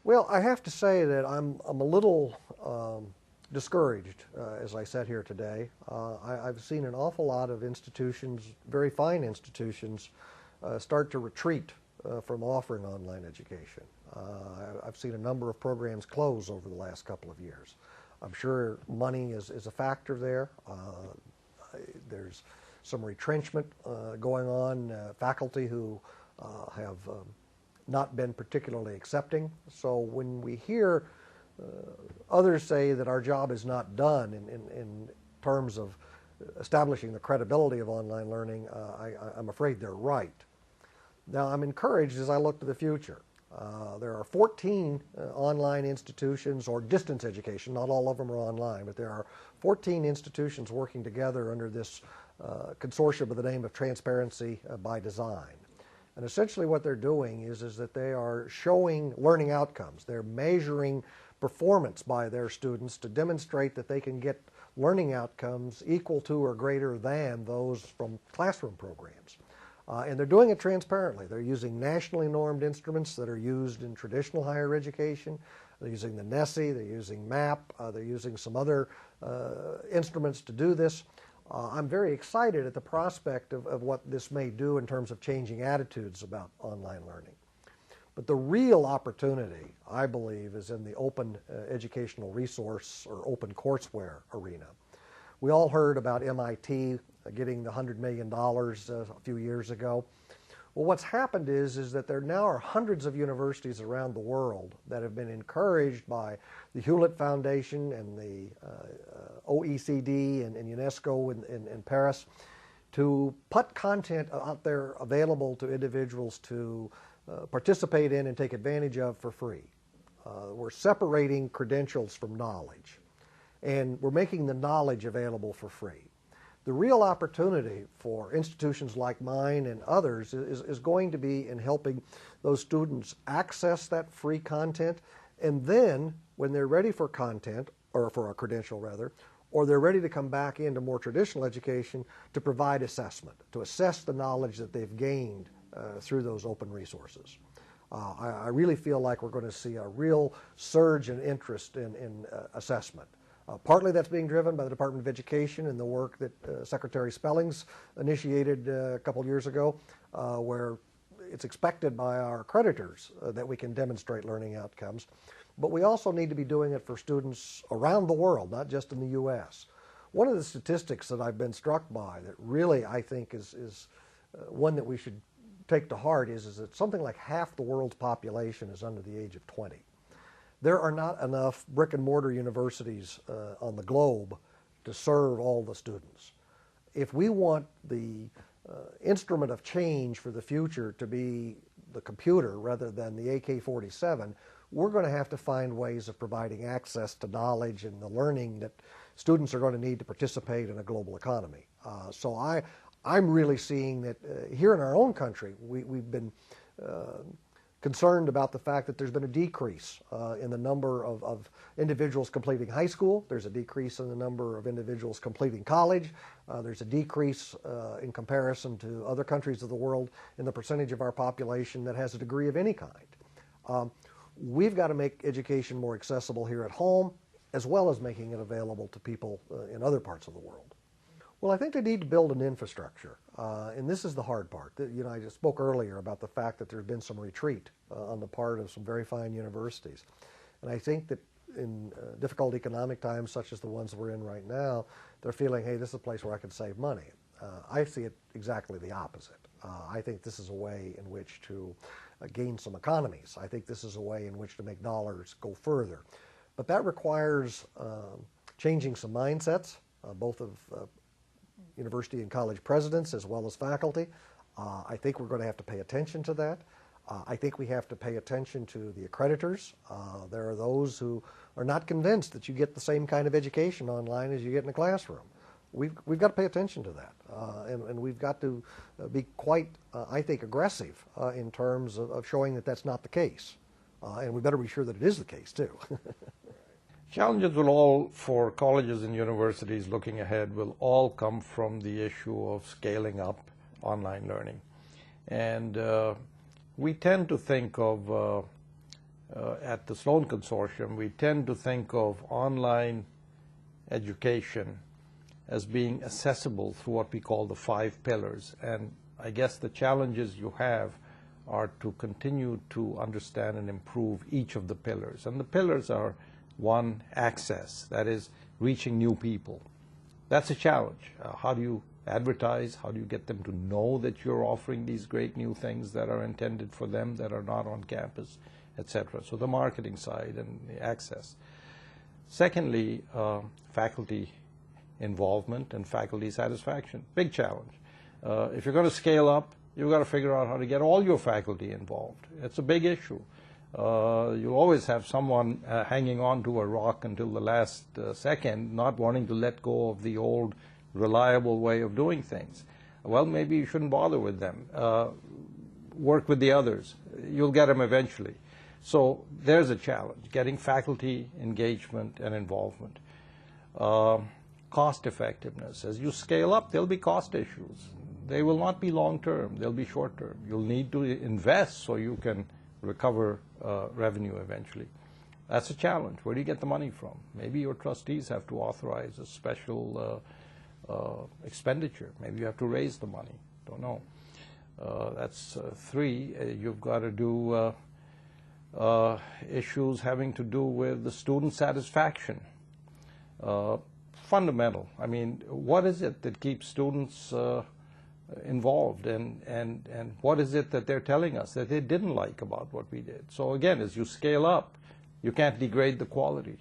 Well, I have to say that I'm a little discouraged as I sat here today. I've seen an awful lot of institutions, very fine institutions, start to retreat from offering online education. I've seen a number of programs close over the last couple of years. I'm sure money is a factor there. There's some retrenchment going on, faculty who have not been particularly accepting. So when we hear others say that our job is not done in terms of establishing the credibility of online learning, I'm afraid they're right. Now, I'm encouraged as I look to the future. There are 14 online institutions or distance education. Not all of them are online, but there are 14 institutions working together under this consortium with the name of Transparency by Design. And essentially what they're doing is that they are showing learning outcomes. They're measuring performance by their students to demonstrate that they can get learning outcomes equal to or greater than those from classroom programs. And they're doing it transparently. They're using nationally normed instruments that are used in traditional higher education. They're using the NESI, they're using MAP, they're using some other instruments to do this. I'm very excited at the prospect of what this may do in terms of changing attitudes about online learning. But the real opportunity, I believe, is in the open educational resource or open courseware arena. We all heard about MIT getting the $100 million a few years ago. Well, what's happened is that there now are hundreds of universities around the world that have been encouraged by the Hewlett Foundation and the OECD and UNESCO in Paris to put content out there available to individuals to participate in and take advantage of for free. We're separating credentials from knowledge, and we're making the knowledge available for free. The real opportunity for institutions like mine and others is going to be in helping those students access that free content, and then when they're ready for content, or for a credential rather, or they're ready to come back into more traditional education, to provide assessment, to assess the knowledge that they've gained through those open resources. I really feel like we're going to see a real surge in interest in assessment. Partly that's being driven by the Department of Education and the work that Secretary Spellings initiated a couple years ago, where it's expected by our accreditors that we can demonstrate learning outcomes. But we also need to be doing it for students around the world, not just in the U.S. One of the statistics that I've been struck by that really I think is one that we should take to heart is that something like half the world's population is under the age of 20. There are not enough brick and mortar universities on the globe to serve all the students. If we want the instrument of change for the future to be the computer rather than the AK-47, we're going to have to find ways of providing access to knowledge and the learning that students are going to need to participate in a global economy. So I'm really seeing that here in our own country, we've been concerned about the fact that there's been a decrease in the number of individuals completing high school. There's a decrease in the number of individuals completing college. There's a decrease in comparison to other countries of the world in the percentage of our population that has a degree of any kind. We've got to make education more accessible here at home, as well as making it available to people in other parts of the world. Well, I think they need to build an infrastructure, and this is the hard part. You know, I just spoke earlier about the fact that there's been some retreat on the part of some very fine universities. And I think that in difficult economic times, such as the ones we're in right now, they're feeling, hey, this is a place where I can save money. I see it exactly the opposite. I think this is a way in which to gain some economies. I think this is a way in which to make dollars go further. But that requires changing some mindsets, both of university and college presidents as well as faculty. I think we're going to have to pay attention to that. I think we have to pay attention to the accreditors. There are those who are not convinced that you get the same kind of education online as you get in a classroom. We've got to pay attention to that, and we've got to be quite, I think, aggressive in terms of showing that that's not the case. And we better be sure that it is the case, too. Challenges will all, for colleges and universities looking ahead, will all come from the issue of scaling up online learning. And we tend to think of at the Sloan Consortium, we tend to think of online education as being accessible through what we call the 5 pillars. And I guess the challenges you have are to continue to understand and improve each of the pillars. And the pillars are, 1, access, that is, reaching new people. That's a challenge. How do you advertise? How do you get them to know that you're offering these great new things that are intended for them that are not on campus, etc.? So the marketing side and the access. Secondly, faculty involvement and faculty satisfaction. Big challenge. If you're going to scale up, you've got to figure out how to get all your faculty involved. It's a big issue. You'll always have someone hanging on to a rock until the last second, not wanting to let go of the old reliable way of doing things. Well, maybe you shouldn't bother with them. Work with the others. You'll get them eventually. So there's a challenge, getting faculty engagement and involvement. Cost effectiveness. As you scale up, there'll be cost issues. They will not be long-term. They'll be short-term. You'll need to invest so you can recover revenue eventually. That's a challenge. Where do you get the money from? Maybe your trustees have to authorize a special expenditure. Maybe you have to raise the money. Don't know. That's 3. You've got to do issues having to do with the student satisfaction. Fundamental. I mean, what is it that keeps students involved, and what is it that they're telling us that they didn't like about what we did? So again, as you scale up, you can't degrade the quality.